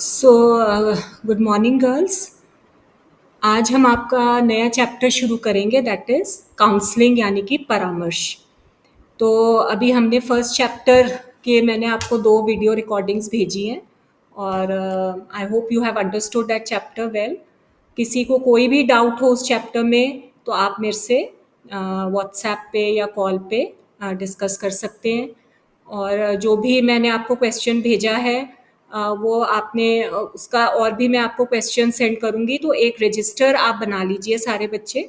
So good morning girls. आज हम आपका नया चैप्टर शुरू करेंगे, दैट इज़ काउंसलिंग यानी कि परामर्श। तो अभी हमने फर्स्ट चैप्टर के मैंने आपको 2 वीडियो रिकॉर्डिंग्स भेजी हैं और I hope you have understood that chapter well. किसी को कोई भी डाउट हो उस चैप्टर में तो आप मेरे से व्हाट्सएप पे या कॉल पे डिस्कस कर सकते हैं। और जो भी मैंने आपको क्वेश्चन भेजा है वो आपने उसका और भी मैं आपको क्वेश्चन सेंड करूँगी, तो एक रजिस्टर आप बना लीजिए सारे बच्चे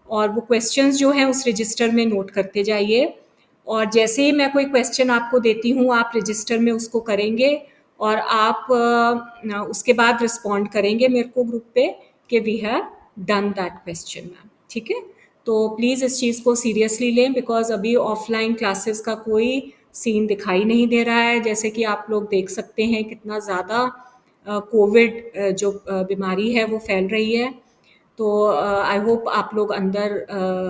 और वो क्वेश्चंस जो हैं उस रजिस्टर में नोट करते जाइए। और जैसे ही मैं कोई क्वेश्चन आपको देती हूँ आप रजिस्टर में उसको करेंगे और आप उसके बाद रिस्पॉन्ड करेंगे मेरे को ग्रुप पे कि we have done that question ma'am. ठीक है, तो प्लीज़ इस चीज़ को सीरियसली लें बिकॉज अभी ऑफलाइन क्लासेस का कोई सीन दिखाई नहीं दे रहा है। जैसे कि आप लोग देख सकते हैं कितना ज़्यादा कोविड जो बीमारी है वो फैल रही है। तो आई होप आप लोग अंदर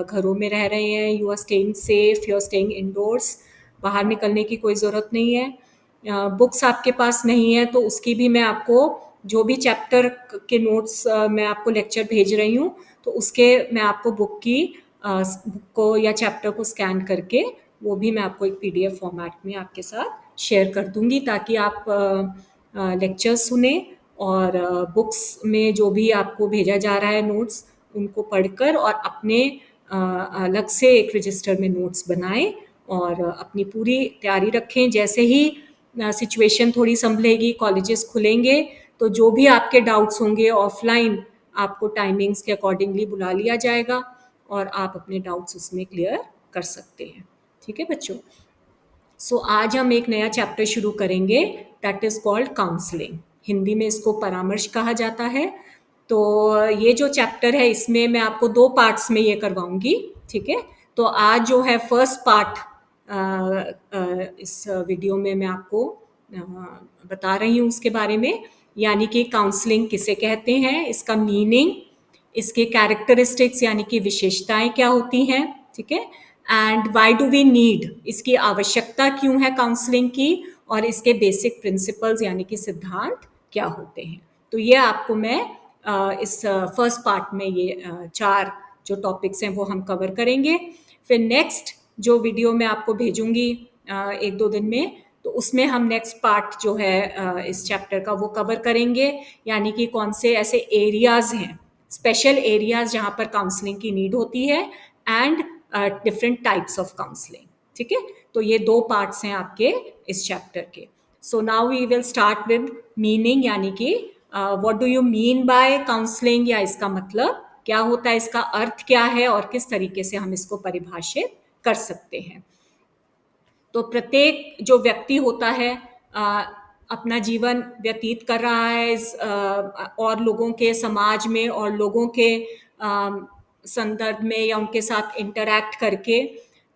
घरों में रह रहे हैं, you are staying safe, you are staying indoors, बाहर निकलने की कोई ज़रूरत नहीं है। बुक्स आपके पास नहीं है तो उसकी भी मैं आपको जो भी चैप्टर के नोट्स मैं आपको लेक्चर भेज रही हूँ तो उसके मैं आपको बुक को या चैप्टर को स्कैन करके वो भी मैं आपको एक पीडीएफ फॉर्मेट में आपके साथ शेयर कर दूंगी ताकि आप लेक्चर सुने और बुक्स में जो भी आपको भेजा जा रहा है नोट्स उनको पढ़कर और अपने अलग से एक रजिस्टर में नोट्स बनाएं और अपनी पूरी तैयारी रखें। जैसे ही सिचुएशन थोड़ी संभलेगी, कॉलेजेस खुलेंगे तो जो भी आपके डाउट्स होंगे ऑफलाइन आपको टाइमिंग्स के अकॉर्डिंगली बुला लिया जाएगा और आप अपने डाउट्स उसमें क्लियर कर सकते हैं। ठीक है बच्चों, सो आज हम एक नया चैप्टर शुरू करेंगे that is called counselling. Hindi में इसको परामर्श कहा जाता है। तो ये जो चैप्टर है इसमें मैं आपको 2 पार्ट्स में ये करवाऊंगी। ठीक है, तो आज जो है फर्स्ट पार्ट इस वीडियो में मैं आपको बता रही हूँ उसके बारे में, यानी कि काउंसलिंग किसे कहते हैं, इसका मीनिंग, इसके कैरेक्टरिस्टिक्स यानी कि विशेषताएं क्या होती हैं। ठीक है, and why do we need, इसकी आवश्यकता क्यों है काउंसलिंग की, और इसके बेसिक प्रिंसिपल्स यानी कि सिद्धांत क्या होते हैं। तो ये आपको मैं इस फर्स्ट पार्ट में ये 4 जो टॉपिक्स हैं वो हम कवर करेंगे। फिर नेक्स्ट जो वीडियो मैं आपको भेजूंगी 1-2 दिन में, तो उसमें हम नेक्स्ट पार्ट जो है इस चैप्टर का वो कवर करेंगे, यानी कि कौन से ऐसे एरियाज हैं, स्पेशल एरियाज जहाँ पर काउंसलिंग की नीड होती है and different types of counselling. ठीक है, तो ये 2 पार्ट्स हैं आपके इस चैप्टर के। So now we will start with meaning, यानी कि what do you mean by counselling, या इसका मतलब क्या होता है, इसका अर्थ क्या है और किस तरीके से हम इसको परिभाषित कर सकते हैं। तो प्रत्येक जो व्यक्ति होता है अपना जीवन व्यतीत कर रहा है और लोगों के समाज में और लोगों के संदर्भ में या उनके साथ इंटरैक्ट करके,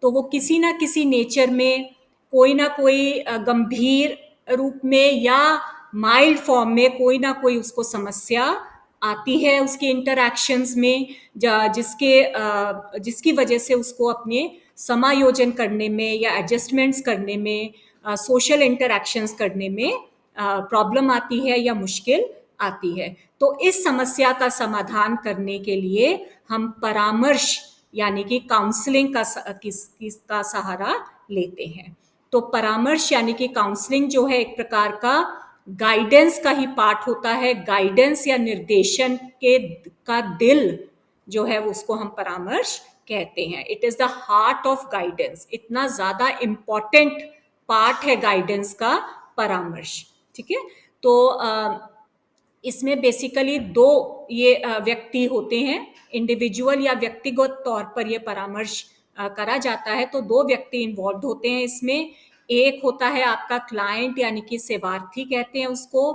तो वो किसी ना किसी नेचर में कोई ना कोई गंभीर रूप में या माइल्ड फॉर्म में कोई ना कोई उसको समस्या आती है उसके इंटरैक्शंस में, जिसकी वजह से उसको अपने समायोजन करने में या एडजस्टमेंट्स करने में, सोशल इंटरैक्शंस करने में प्रॉब्लम आती है या मुश्किल आती है। तो इस समस्या का समाधान करने के लिए हम परामर्श यानी कि काउंसलिंग का सहारा लेते हैं। तो परामर्श यानी कि काउंसलिंग जो है एक प्रकार का गाइडेंस का ही पार्ट होता है। गाइडेंस या निर्देशन का दिल जो है उसको हम परामर्श कहते हैं। It is the heart of guidance, इतना ज्यादा इंपॉर्टेंट पार्ट है गाइडेंस का परामर्श। ठीक है, तो इसमें बेसिकली 2 ये व्यक्ति होते हैं, इंडिविजुअल या व्यक्तिगत तौर पर ये परामर्श करा जाता है। तो 2 व्यक्ति इन्वॉल्व होते हैं इसमें। एक होता है आपका क्लाइंट यानी कि सेवार्थी कहते हैं उसको,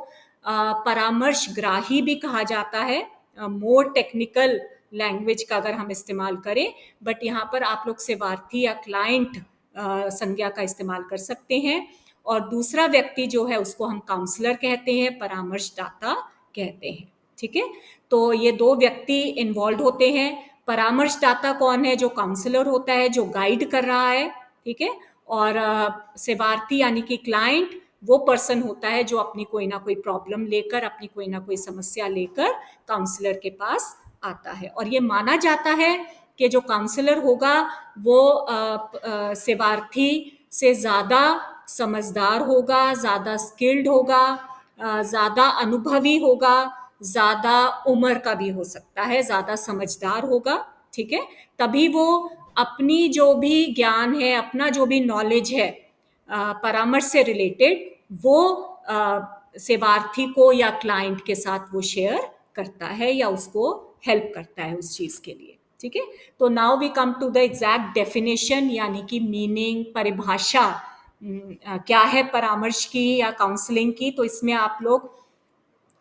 परामर्शग्राही भी कहा जाता है, मोर टेक्निकल लैंग्वेज का अगर हम इस्तेमाल करें, बट यहाँ पर आप लोग सेवार्थी या क्लाइंट संज्ञा का इस्तेमाल कर सकते हैं। और दूसरा व्यक्ति जो है उसको हम काउंसलर कहते हैं, परामर्शदाता कहते हैं। ठीक है, तो ये 2 व्यक्ति इन्वॉल्व होते हैं। परामर्शदाता कौन है, जो काउंसलर होता है, जो गाइड कर रहा है। ठीक है, और सेवार्थी यानी कि क्लाइंट वो पर्सन होता है जो अपनी कोई ना कोई प्रॉब्लम लेकर, अपनी कोई ना कोई समस्या लेकर काउंसलर के पास आता है। और ये माना जाता है कि जो काउंसलर होगा वो सेवार्थी से ज़्यादा समझदार होगा, ज़्यादा स्किल्ड होगा, ज़्यादा अनुभवी होगा, ज़्यादा उम्र का भी हो सकता है, ज़्यादा समझदार होगा, ठीक है। तभी वो अपनी जो भी ज्ञान है, अपना जो भी नॉलेज है परामर्श से रिलेटेड, वो सेवार्थी को या क्लाइंट के साथ वो शेयर करता है या उसको हेल्प करता है उस चीज़ के लिए, ठीक है। तो now we come to the exact definition, यानी कि मीनिंग, परिभाषा क्या है परामर्श की या काउंसलिंग की। तो इसमें आप लोग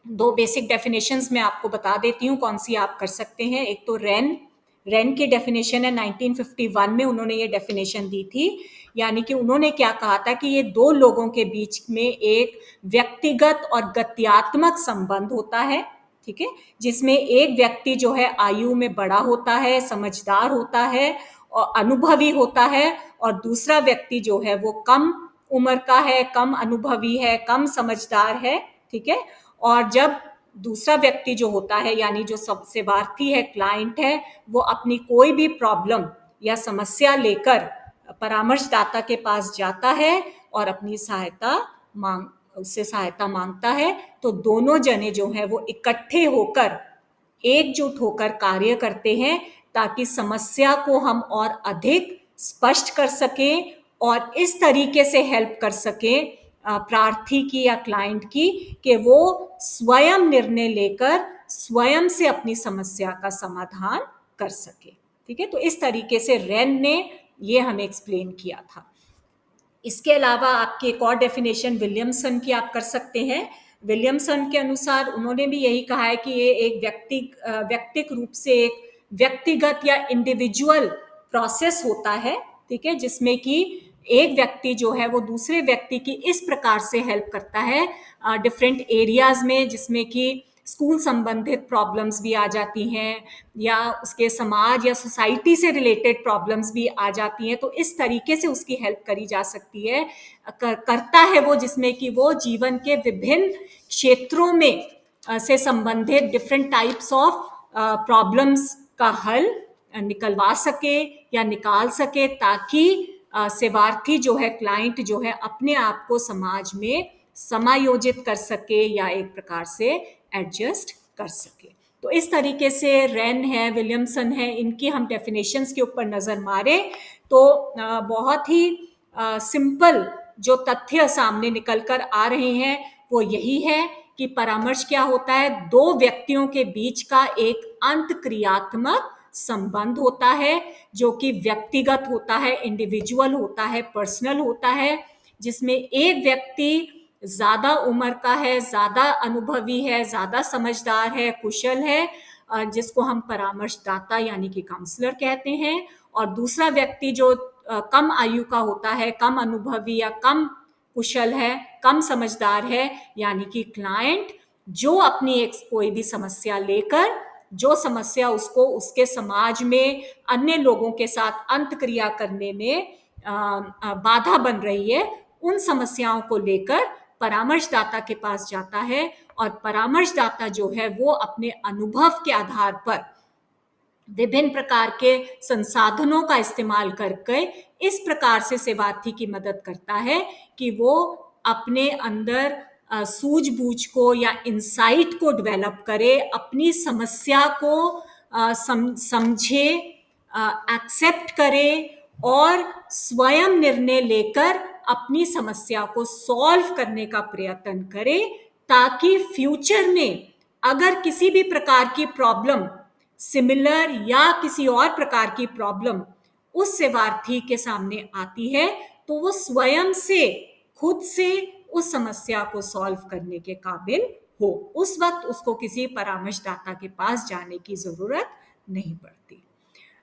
दो बेसिक डेफिनेशंस मैं आपको बता देती हूँ, कौन सी आप कर सकते हैं। एक तो रेन की डेफिनेशन है, 1951 में उन्होंने ये डेफिनेशन दी थी। यानी कि उन्होंने क्या कहा था कि ये दो लोगों के बीच में एक व्यक्तिगत और गत्यात्मक संबंध होता है, ठीक है, जिसमें एक व्यक्ति जो है आयु में बड़ा होता है, समझदार होता है और अनुभवी होता है, और दूसरा व्यक्ति जो है वो कम उम्र का है, कम अनुभवी है, कम समझदार है, ठीक है। और जब दूसरा व्यक्ति जो होता है, यानी जो सबसे सेवार्थी है, क्लाइंट है, वो अपनी कोई भी प्रॉब्लम या समस्या लेकर परामर्शदाता के पास जाता है और अपनी उससे सहायता मांगता है, तो दोनों जने जो है वो इकट्ठे होकर, एकजुट होकर कार्य करते हैं ताकि समस्या को हम और अधिक स्पष्ट कर सकें और इस तरीके से हेल्प कर सकें प्रार्थी की या क्लाइंट की कि वो स्वयं निर्णय लेकर स्वयं से अपनी समस्या का समाधान कर सके, ठीक है। तो इस तरीके से रेन ने ये हमें एक्सप्लेन किया था। इसके अलावा आपकी एक और डेफिनेशन विलियमसन की आप कर सकते हैं। विलियमसन के अनुसार उन्होंने भी यही कहा है कि ये एक व्यक्तिक रूप से एक व्यक्तिगत या इंडिविजुअल प्रोसेस होता है, ठीक है, जिसमें कि एक व्यक्ति जो है वो दूसरे व्यक्ति की इस प्रकार से हेल्प करता है डिफरेंट एरियाज में, जिसमें कि स्कूल संबंधित प्रॉब्लम्स भी आ जाती हैं या उसके समाज या सोसाइटी से रिलेटेड प्रॉब्लम्स भी आ जाती हैं। तो इस तरीके से उसकी हेल्प करी जा सकती है, करता है वो, जिसमें कि वो जीवन के विभिन्न क्षेत्रों में से संबंधित डिफरेंट टाइप्स ऑफ प्रॉब्लम्स का हल निकलवा सके या निकाल सके, ताकि सेवार्थी जो है, क्लाइंट जो है, अपने आप को समाज में समायोजित कर सके या एक प्रकार से एडजस्ट कर सके। तो इस तरीके से रेन है, विलियमसन है, इनकी हम डेफिनेशंस के ऊपर नजर मारे तो बहुत ही सिंपल जो तथ्य सामने निकल कर आ रहे हैं वो यही है कि परामर्श क्या होता है, दो व्यक्तियों के बीच का एक अंतक्रियात्मक संबंध होता है जो कि व्यक्तिगत होता है, इंडिविजुअल होता है, पर्सनल होता है, जिसमें एक व्यक्ति ज्यादा उम्र का है, ज्यादा अनुभवी है, ज्यादा समझदार है, कुशल है, जिसको हम परामर्शदाता यानी कि काउंसलर कहते हैं, और दूसरा व्यक्ति जो कम आयु का होता है, कम अनुभवी या कम कुशल है, कम समझदार है, यानी कि क्लाइंट, जो अपनी एक कोई भी समस्या लेकर, जो समस्या उसको उसके समाज में अन्य लोगों के साथ अंतक्रिया करने में बाधा बन रही है, उन समस्याओं को लेकर परामर्शदाता के पास जाता है, और परामर्शदाता जो है वो अपने अनुभव के आधार पर विभिन्न प्रकार के संसाधनों का इस्तेमाल करके इस प्रकार से सेवार्थी की मदद करता है कि वो अपने अंदर सूझबूझ को या इंसाइट को डेवलप करे, अपनी समस्या को समझे, एक्सेप्ट करे और स्वयं निर्णय लेकर अपनी समस्या को सॉल्व करने का प्रयत्न करे, ताकि फ्यूचर में अगर किसी भी प्रकार की प्रॉब्लम सिमिलर या किसी और प्रकार की प्रॉब्लम उस सेवार्थी के सामने आती है तो वो स्वयं से, खुद से उस समस्या को सॉल्व करने के काबिल हो। उस वक्त उसको किसी परामर्शदाता के पास जाने की जरूरत नहीं पड़ती।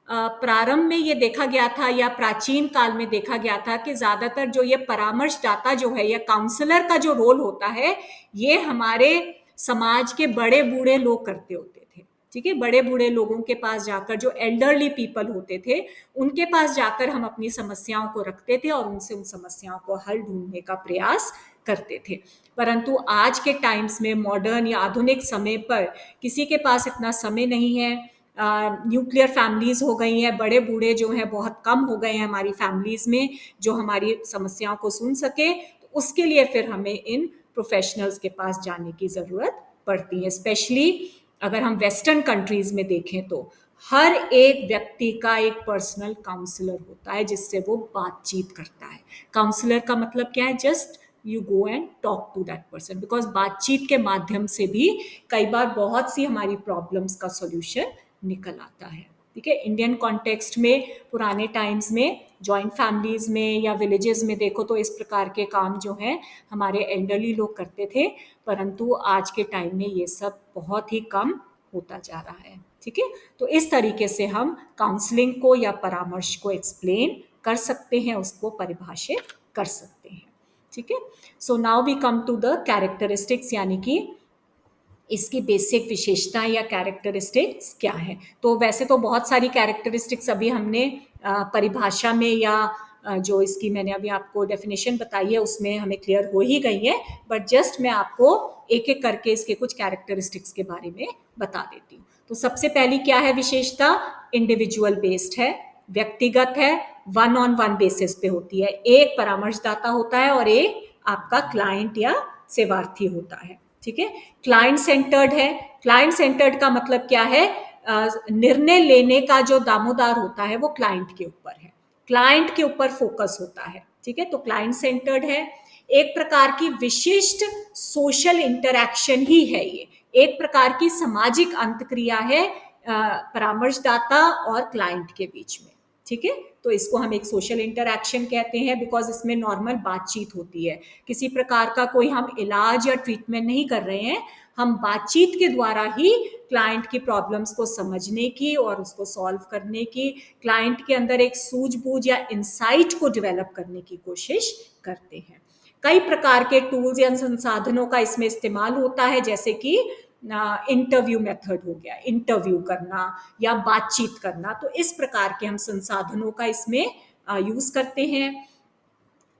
प्रारंभ में ये देखा गया था या प्राचीन काल में देखा गया था कि ज्यादातर जो ये परामर्शदाता जो है या काउंसलर का जो रोल होता है, ये हमारे समाज के बड़े बूढ़े लोग करते होते थे, ठीक है। बड़े बूढ़े लोगों के पास जाकर, जो एल्डरली पीपल होते थे, उनके पास जाकर हम अपनी समस्याओं को रखते थे और उनसे उन समस्याओं को हल ढूंढने का प्रयास करते थे। परंतु आज के टाइम्स में मॉडर्न या आधुनिक समय पर किसी के पास इतना समय नहीं है। न्यूक्लियर फैमिलीज हो गई हैं, बड़े बूढ़े जो हैं बहुत कम हो गए हैं हमारी फैमिलीज में जो हमारी समस्याओं को सुन सके। तो उसके लिए फिर हमें इन प्रोफेशनल्स के पास जाने की ज़रूरत पड़ती है। स्पेशली अगर हम वेस्टर्न कंट्रीज में देखें तो हर एक व्यक्ति का एक पर्सनल काउंसलर होता है जिससे वो बातचीत करता है। काउंसलर का मतलब क्या है? Just you go and talk to that person, because बातचीत के माध्यम से भी कई बार बहुत सी हमारी प्रॉब्लम्स का सॉल्यूशन निकल आता है। ठीक है, इंडियन कॉन्टेक्स्ट में पुराने टाइम्स में जॉइंट फैमिलीज में या विलेजेस में देखो तो इस प्रकार के काम जो है हमारे एल्डरली लोग करते थे, परंतु आज के टाइम में ये सब बहुत ही कम होता जा रहा है। ठीक है, तो इस तरीके से हम काउंसलिंग को या परामर्श को एक्सप्लेन कर सकते हैं, उसको परिभाषित कर सकते हैं। ठीक है, so now we come to the characteristics, यानी कि इसकी बेसिक विशेषताएं या कैरेक्टरिस्टिक्स क्या है। तो वैसे तो बहुत सारी कैरेक्टरिस्टिक्स अभी हमने परिभाषा में या जो इसकी मैंने अभी आपको डेफिनेशन बताई है उसमें हमें क्लियर हो ही गई है, बट जस्ट मैं आपको एक एक करके इसके कुछ कैरेक्टरिस्टिक्स के बारे में बता देती हूँ। तो सबसे पहली क्या है विशेषता? इंडिविजुअल बेस्ड है, व्यक्तिगत है, वन ऑन वन बेसिस पे होती है। एक परामर्शदाता होता है और एक आपका क्लाइंट या सेवार्थी होता है। ठीक है, क्लाइंट सेंटर्ड है। क्लाइंट सेंटर्ड का मतलब क्या है? निर्णय लेने का जो दामोदार होता है वो क्लाइंट के ऊपर है, क्लाइंट के ऊपर फोकस होता है। ठीक है, तो क्लाइंट सेंटर्ड है। एक प्रकार की विशिष्ट सोशल इंटरैक्शन ही है ये, एक प्रकार की सामाजिक अंतक्रिया है परामर्शदाता और क्लाइंट के बीच में। ठीक है, तो इसको हम एक सोशल इंटरैक्शन कहते हैं, बिकॉज इसमें नॉर्मल बातचीत होती है। किसी प्रकार का कोई हम इलाज या ट्रीटमेंट नहीं कर रहे हैं, हम बातचीत के द्वारा ही क्लाइंट की प्रॉब्लम्स को समझने की और उसको सॉल्व करने की, क्लाइंट के अंदर एक सूझबूझ या इंसाइट को डेवलप करने की कोशिश करते हैं। कई प्रकार के टूल्स या संसाधनों का इसमें इस्तेमाल होता है, जैसे कि इंटरव्यू मेथड हो गया, इंटरव्यू करना या बातचीत करना। तो इस प्रकार के हम संसाधनों का इसमें यूज करते हैं।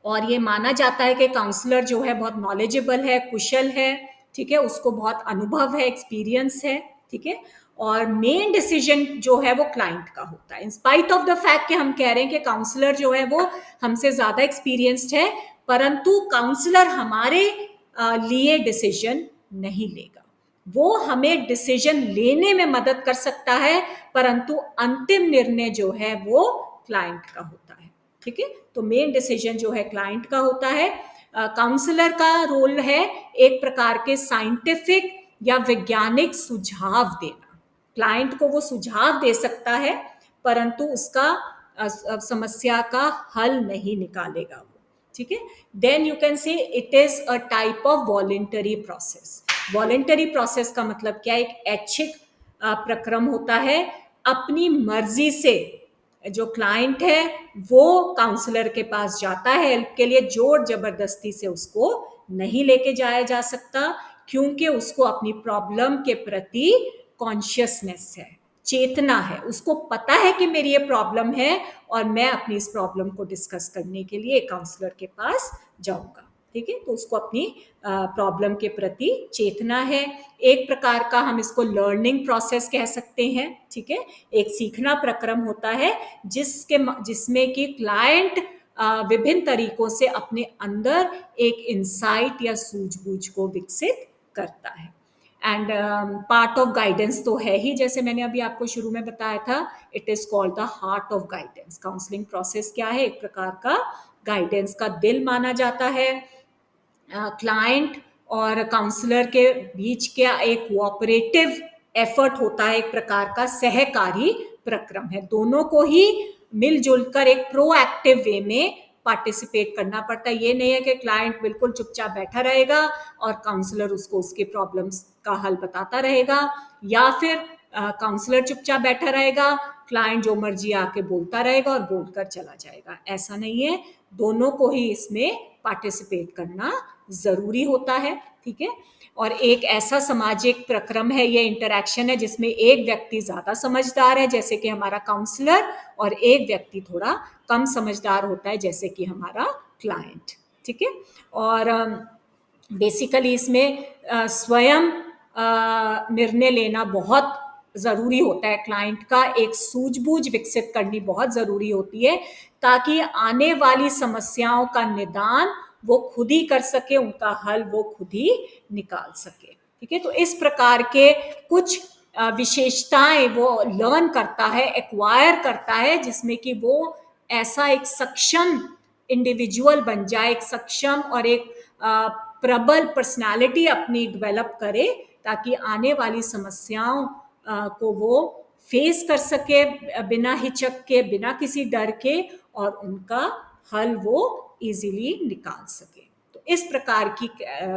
और ये माना जाता है कि काउंसलर जो है बहुत नॉलेजेबल है, कुशल है। ठीक है, उसको बहुत अनुभव है, एक्सपीरियंस है। ठीक है, और मेन डिसीजन जो है वो क्लाइंट का होता है। In spite of the fact कि हम कह रहे हैं कि काउंसलर जो है वो हमसे ज्यादा एक्सपीरियंस्ड है, परंतु काउंसलर हमारे लिए डिसीजन नहीं लेगा। वो हमें डिसीजन लेने में मदद कर सकता है, परंतु अंतिम निर्णय जो है वो क्लाइंट का होता है। ठीक है, तो मेन डिसीजन जो है क्लाइंट का होता है। काउंसलर का रोल है एक प्रकार के साइंटिफिक या वैज्ञानिक सुझाव देना। क्लाइंट को वो सुझाव दे सकता है, परंतु उसका समस्या का हल नहीं निकालेगा वो। ठीक है, then you can say it is a type of voluntary process. Voluntary process का मतलब क्या? एक ऐच्छिक प्रक्रम होता है। अपनी मर्जी से जो क्लाइंट है वो काउंसलर के पास जाता है हेल्प के लिए, जोर जबरदस्ती से उसको नहीं लेके जाया जा सकता, क्योंकि उसको अपनी प्रॉब्लम के प्रति कॉन्शियसनेस है, चेतना है। उसको पता है कि मेरी ये प्रॉब्लम है और मैं अपनी इस प्रॉब्लम को डिस्कस करने के लिए काउंसलर के पास जाऊंगा। ठीक है, तो उसको अपनी प्रॉब्लम के प्रति चेतना है। एक प्रकार का हम इसको लर्निंग प्रोसेस कह सकते हैं। ठीक है, एक सीखना प्रक्रम होता है जिसमें कि क्लाइंट विभिन्न तरीकों से अपने अंदर एक इंसाइट या सूझबूझ को विकसित करता है। एंड पार्ट ऑफ गाइडेंस तो है ही, जैसे मैंने अभी आपको शुरू में बताया था, it is called the heart of guidance. Counselling process क्या है? एक प्रकार का गाइडेंस का दिल माना जाता है। क्लाइंट और काउंसलर के बीच का एक कोऑपरेटिव एफर्ट होता है, एक प्रकार का सहकारी प्रक्रम है। दोनों को ही मिलजुल कर एक प्रोएक्टिव वे में पार्टिसिपेट करना पड़ता है। ये नहीं है कि क्लाइंट बिल्कुल चुपचाप बैठा रहेगा और काउंसलर उसको उसके प्रॉब्लम्स का हल बताता रहेगा, या फिर काउंसलर चुपचाप बैठा रहेगा, क्लाइंट जो मर्जी आके बोलता रहेगा और बोलकर चला जाएगा। ऐसा नहीं है, दोनों को ही इसमें पार्टिसिपेट करना जरूरी होता है। ठीक है, और एक ऐसा सामाजिक प्रक्रम है, ये इंटरैक्शन है जिसमें एक व्यक्ति ज्यादा समझदार है, जैसे कि हमारा काउंसलर, और एक व्यक्ति थोड़ा कम समझदार होता है, जैसे कि हमारा क्लाइंट। ठीक है, और बेसिकली इसमें स्वयं निर्णय लेना बहुत ज़रूरी होता है, क्लाइंट का एक सूझबूझ विकसित करनी बहुत ज़रूरी होती है, ताकि आने वाली समस्याओं का निदान वो खुद ही कर सके, उनका हल वो खुद ही निकाल सके। ठीक है, तो इस प्रकार के कुछ विशेषताएं वो लर्न करता है, एक्वायर करता है, जिसमें कि वो ऐसा एक सक्षम इंडिविजुअल बन जाए, एक सक्षम और एक प्रबल पर्सनालिटी अपनी डेवलप करे, ताकि आने वाली समस्याओं को वो फेस कर सके बिना हिचक के, बिना किसी डर के, और उनका हल वो इजीली निकाल सके। तो इस प्रकार की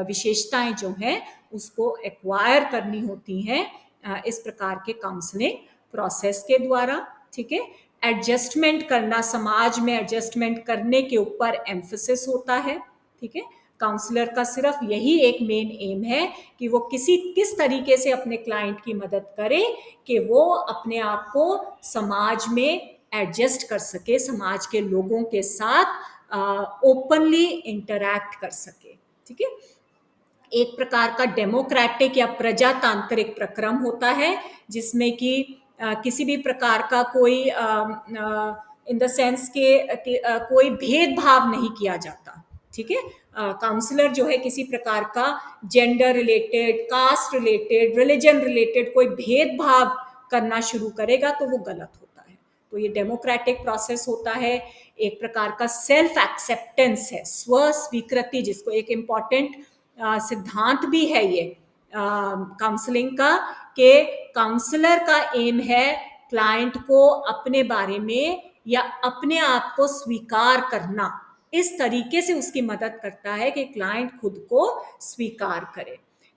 विशेषताएं जो हैं उसको एक्वायर करनी होती हैं इस प्रकार के काउंसलिंग प्रोसेस के द्वारा। ठीक है, एडजस्टमेंट करना, समाज में एडजस्टमेंट करने के ऊपर एम्फोसिस होता है। ठीक है, काउंसलर का सिर्फ यही एक मेन एम है कि वो किस तरीके से अपने क्लाइंट की मदद करे कि वो अपने आप को समाज में एडजस्ट कर सके, समाज के लोगों के साथ ओपनली इंटरैक्ट कर सके। ठीक है, एक प्रकार का डेमोक्रेटिक या प्रजातांत्रिक प्रक्रम होता है, जिसमें कि किसी भी प्रकार का कोई इन द सेंस के कोई भेदभाव नहीं किया जाता। ठीक है, काउंसलर जो है किसी प्रकार का gender related, caste related, religion related कोई भेदभाव करना शुरू करेगा तो वो गलत होता है। तो ये डेमोक्रेटिक प्रोसेस होता है, एक प्रकार का सेल्फ एक्सेप्टेंस है, स्व स्वीकृति, जिसको एक इम्पॉर्टेंट सिद्धांत भी है ये काउंसलिंग का, कि काउंसलर का एम है क्लाइंट को अपने बारे में या अपने आप को स्वीकार करना, इस तरीके से उसकी मदद करता है कि क्लाइंट खुद को स्वीकार करे।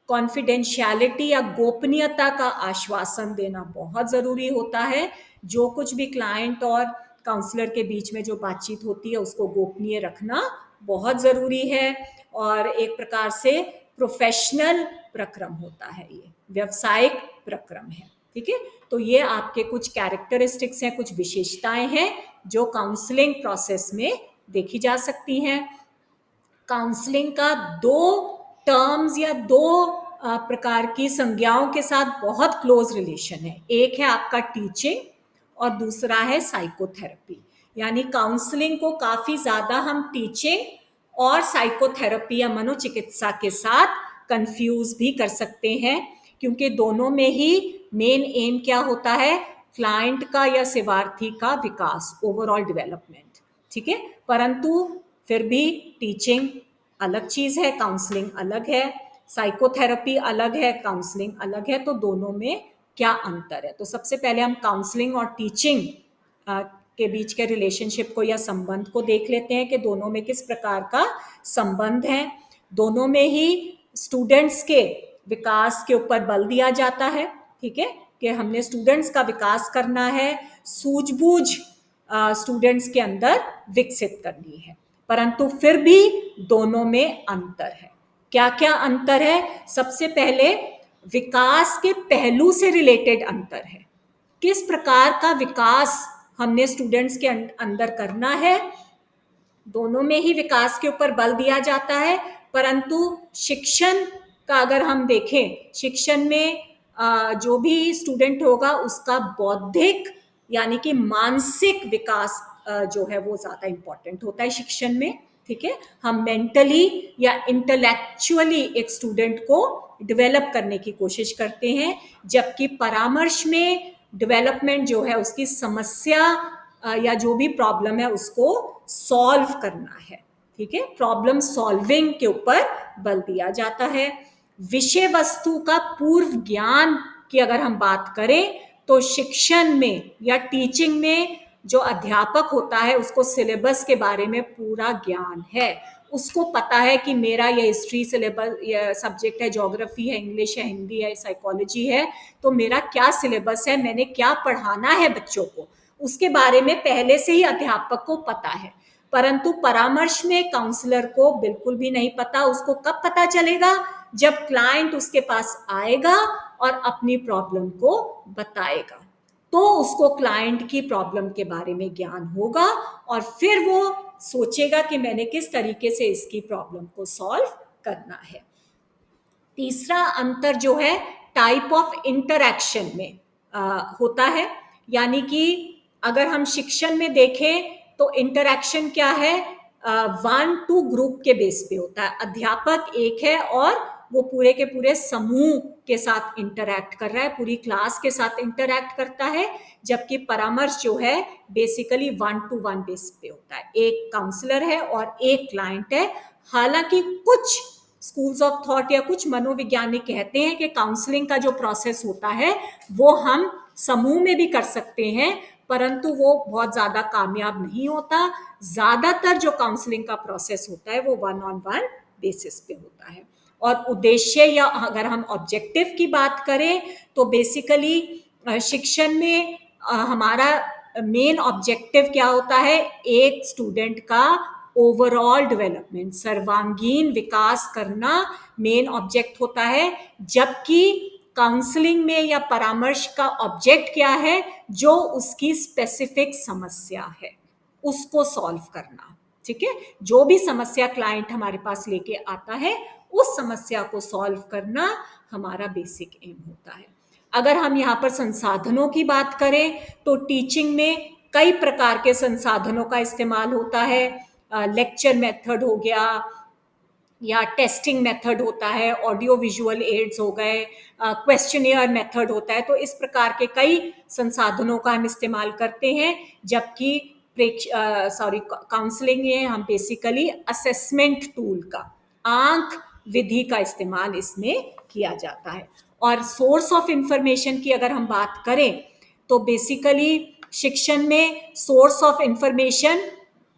कॉन्फिडेंशियलिटी या गोपनीयता का आश्वासन देना बहुत ज़रूरी होता है। जो कुछ भी क्लाइंट और काउंसलर के बीच में जो बातचीत होती है उसको गोपनीय रखना बहुत ज़रूरी है, और एक प्रकार से प्रोफेशनल प्रक्रम होता है, ये व्यावसायिक प्रक्रम है। ठीक है, तो ये आपके कुछ कैरेक्टरिस्टिक्स हैं, कुछ विशेषताएं हैं जो काउंसलिंग प्रोसेस में देखी जा सकती हैं। काउंसलिंग का दो टर्म्स या दो प्रकार की संज्ञाओं के साथ बहुत क्लोज रिलेशन है। एक है आपका टीचिंग और दूसरा है साइकोथेरेपी। यानी काउंसलिंग को काफी ज्यादा हम टीचिंग और साइकोथेरेपी या मनोचिकित्सा के साथ कंफ्यूज भी कर सकते हैं, क्योंकि दोनों में ही मेन एम क्या होता है, क्लाइंट का या सेवार्थी का विकास, ओवरऑल डेवलपमेंट। ठीक है, परंतु फिर भी टीचिंग अलग चीज है, काउंसलिंग अलग है, साइकोथेरेपी अलग है, काउंसलिंग अलग है, तो दोनों में क्या अंतर है। तो सबसे पहले हम काउंसलिंग और टीचिंग के बीच के रिलेशनशिप को या संबंध को देख लेते हैं कि दोनों में किस प्रकार का संबंध है। दोनों में ही स्टूडेंट्स के विकास के ऊपर बल दिया जाता है। ठीक है, कि हमने स्टूडेंट्स का विकास करना है, सूझबूझ स्टूडेंट्स के अंदर विकसित करनी है, परंतु फिर भी दोनों में अंतर है। क्या क्या अंतर है? सबसे पहले विकास के पहलू से रिलेटेड अंतर है। किस प्रकार का विकास हमने स्टूडेंट्स के अंदर करना है, दोनों में ही विकास के ऊपर बल दिया जाता है, परंतु शिक्षण का अगर हम देखें, शिक्षण में जो भी स्टूडेंट होगा उसका बौद्धिक यानी कि मानसिक विकास जो है वो ज़्यादा इम्पोर्टेंट होता है शिक्षण में। ठीक है, हम मेंटली या इंटेलेक्चुअली एक स्टूडेंट को डेवलप करने की कोशिश करते हैं, जबकि परामर्श में डेवलपमेंट जो है उसकी समस्या या जो भी प्रॉब्लम है उसको सॉल्व करना है। ठीक है, प्रॉब्लम सॉल्विंग के ऊपर बल दिया जाता है। विषय वस्तु का पूर्व ज्ञान की अगर हम बात करें तो शिक्षण में या टीचिंग में जो अध्यापक होता है उसको सिलेबस के बारे में पूरा ज्ञान है, उसको पता है कि मेरा ये हिस्ट्री सिलेबस या सब्जेक्ट है, ज्योग्राफी है, इंग्लिश है, हिंदी है, साइकोलॉजी है, तो मेरा क्या सिलेबस है, मैंने क्या पढ़ाना है बच्चों को, उसके बारे में पहले से ही अध्यापक को पता है। परंतु परामर्श में काउंसलर को बिल्कुल भी नहीं पता। उसको कब पता चलेगा? जब क्लाइंट उसके पास आएगा और अपनी प्रॉब्लम को बताएगा, तो उसको क्लाइंट की प्रॉब्लम के बारे में ज्ञान होगा और फिर वो सोचेगा कि मैंने किस तरीके से इसकी प्रॉब्लम को सॉल्व करना है। तीसरा अंतर जो है टाइप ऑफ इंटरैक्शन में होता है, यानी कि अगर हम शिक्षण में देखें तो इंटरैक्शन क्या है, 1 to ग्रुप के बेस पे होता है। अध्यापक एक है और वो पूरे के पूरे समूह के साथ इंटरैक्ट कर रहा है, पूरी क्लास के साथ इंटरैक्ट करता है, जबकि परामर्श जो है बेसिकली 1 to 1 बेस पे होता है। एक काउंसलर है और एक क्लाइंट है। हालांकि कुछ स्कूल्स ऑफ थॉट या कुछ मनोवैज्ञानिक कहते हैं कि काउंसलिंग का जो प्रोसेस होता है वो हम समूह में भी कर सकते हैं, परंतु वो बहुत ज्यादा कामयाब नहीं होता। ज्यादातर जो काउंसलिंग का प्रोसेस होता है वो 1-on-1 बेसिस पे होता है। और उद्देश्य या अगर हम ऑब्जेक्टिव की बात करें तो बेसिकली शिक्षण में हमारा मेन ऑब्जेक्टिव क्या होता है, एक स्टूडेंट का ओवरऑल डेवलपमेंट, सर्वांगीण विकास करना मेन ऑब्जेक्ट होता है। जबकि काउंसलिंग में या परामर्श का ऑब्जेक्ट क्या है, जो उसकी स्पेसिफिक समस्या है उसको सॉल्व करना। ठीक है, जो भी समस्या क्लाइंट हमारे पास लेके आता है उस समस्या को सॉल्व करना हमारा बेसिक एम होता है। अगर हम यहाँ पर संसाधनों की बात करें तो टीचिंग में कई प्रकार के संसाधनों का इस्तेमाल होता है। लेक्चर मेथड हो गया या टेस्टिंग मेथड होता है, ऑडियो विजुअल एड्स हो गए, क्वेश्चनियर मेथड होता है। तो इस प्रकार के कई संसाधनों का हम इस्तेमाल करते हैं। जबकि काउंसलिंग में हम बेसिकली असेसमेंट टूल का, आंक विधि का इस्तेमाल इसमें किया जाता है। और सोर्स ऑफ इंफॉर्मेशन की अगर हम बात करें तो बेसिकली शिक्षण में सोर्स ऑफ इंफॉर्मेशन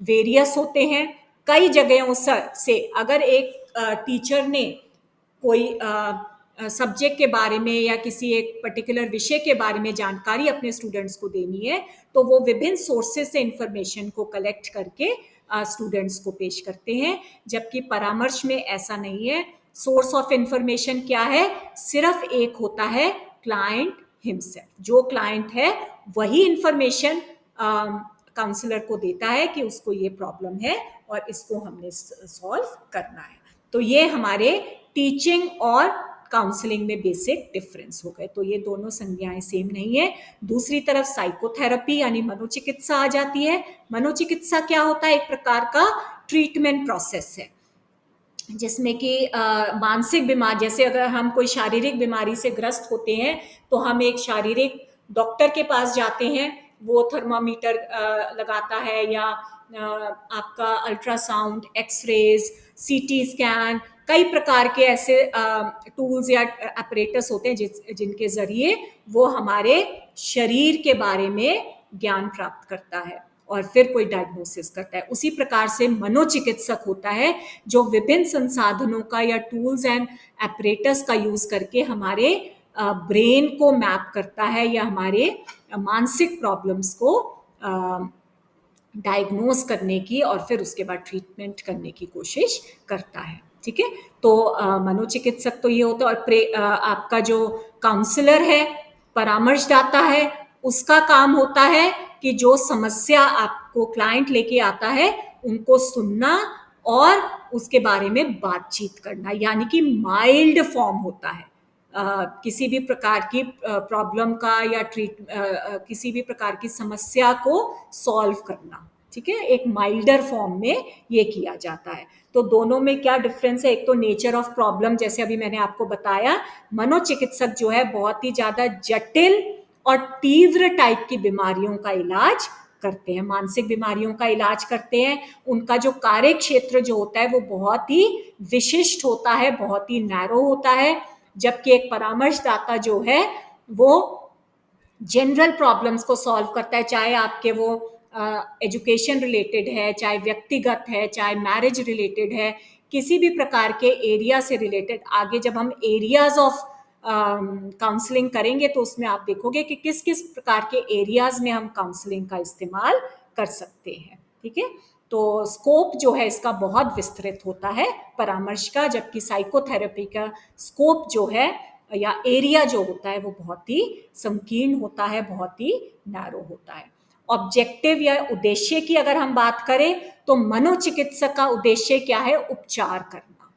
वेरियस होते हैं। कई जगहों से अगर एक टीचर ने कोई सब्जेक्ट के बारे में या किसी एक पर्टिकुलर विषय के बारे में जानकारी अपने स्टूडेंट्स को देनी है तो वो विभिन्न सोर्सेज से इंफॉर्मेशन को कलेक्ट करके स्टूडेंट्स को पेश करते हैं। जबकि परामर्श में ऐसा नहीं है। सोर्स ऑफ इंफॉर्मेशन क्या है, सिर्फ एक होता है, क्लाइंट हिमसेल्फ। जो क्लाइंट है वही इंफॉर्मेशन काउंसलर को देता है कि उसको ये प्रॉब्लम है और इसको हमने सॉल्व करना है। तो ये हमारे टीचिंग और काउंसलिंग में बेसिक डिफरेंस हो गए। तो ये दोनों संज्ञाएं सेम नहीं है। दूसरी तरफ साइकोथेरेपी यानी मनोचिकित्सा आ जाती है। मनोचिकित्सा क्या होता है, एक प्रकार का ट्रीटमेंट प्रोसेस है जिसमें कि मानसिक बीमारी, जैसे अगर हम कोई शारीरिक बीमारी से ग्रस्त होते हैं तो हम एक शारीरिक डॉक्टर के पास जाते हैं, वो थर्मामीटर लगाता है या आपका अल्ट्रासाउंड, एक्सरेज, सीटी स्कैन, कई प्रकार के ऐसे टूल्स या अपरेटस होते हैं जिनके जरिए वो हमारे शरीर के बारे में ज्ञान प्राप्त करता है और फिर कोई डायग्नोसिस करता है। उसी प्रकार से मनोचिकित्सक होता है जो विभिन्न संसाधनों का या टूल्स एंड अपरेटस का यूज करके हमारे ब्रेन को मैप करता है या हमारे मानसिक प्रॉब्लम्स को डायग्नोस करने की और फिर उसके बाद ट्रीटमेंट करने की कोशिश करता है। ठीक है, तो मनोचिकित्सक तो ये होता है। और आपका जो काउंसलर है, परामर्शदाता है, उसका काम होता है कि जो समस्या आपको क्लाइंट लेके आता है उनको सुनना और उसके बारे में बातचीत करना, यानी कि माइल्ड फॉर्म होता है किसी भी प्रकार की प्रॉब्लम का या किसी भी प्रकार की समस्या को सॉल्व करना। ठीक है, एक माइल्डर फॉर्म में ये किया जाता है। तो दोनों में क्या डिफरेंस है, एक तो नेचर ऑफ प्रॉब्लम, जैसे अभी मैंने आपको बताया, मनोचिकित्सक जो है बहुत ही ज्यादा जटिल और तीव्र टाइप की बीमारियों का इलाज करते हैं, मानसिक बीमारियों का इलाज करते हैं। उनका जो कार्य क्षेत्र जो होता है वो बहुत ही विशिष्ट होता है, बहुत ही नैरो होता है। जबकि एक परामर्शदाता जो है वो जनरल प्रॉब्लम्स को सॉल्व करता है, चाहे आपके वो एजुकेशन रिलेटेड है, चाहे व्यक्तिगत है, चाहे मैरिज रिलेटेड है, किसी भी प्रकार के एरिया से रिलेटेड। आगे जब हम एरियाज ऑफ काउंसलिंग करेंगे तो उसमें आप देखोगे कि किस किस प्रकार के एरियाज में हम काउंसलिंग का इस्तेमाल कर सकते हैं। ठीक है, तो स्कोप जो है इसका बहुत विस्तृत होता है परामर्श का, जबकि साइकोथेरेपी का स्कोप जो है या एरिया जो होता है वो बहुत ही संकीर्ण होता है, बहुत ही नैरो होता है। ऑब्जेक्टिव या उद्देश्य की अगर हम बात करें तो मनोचिकित्सक का उद्देश्य क्या है, उपचार करना।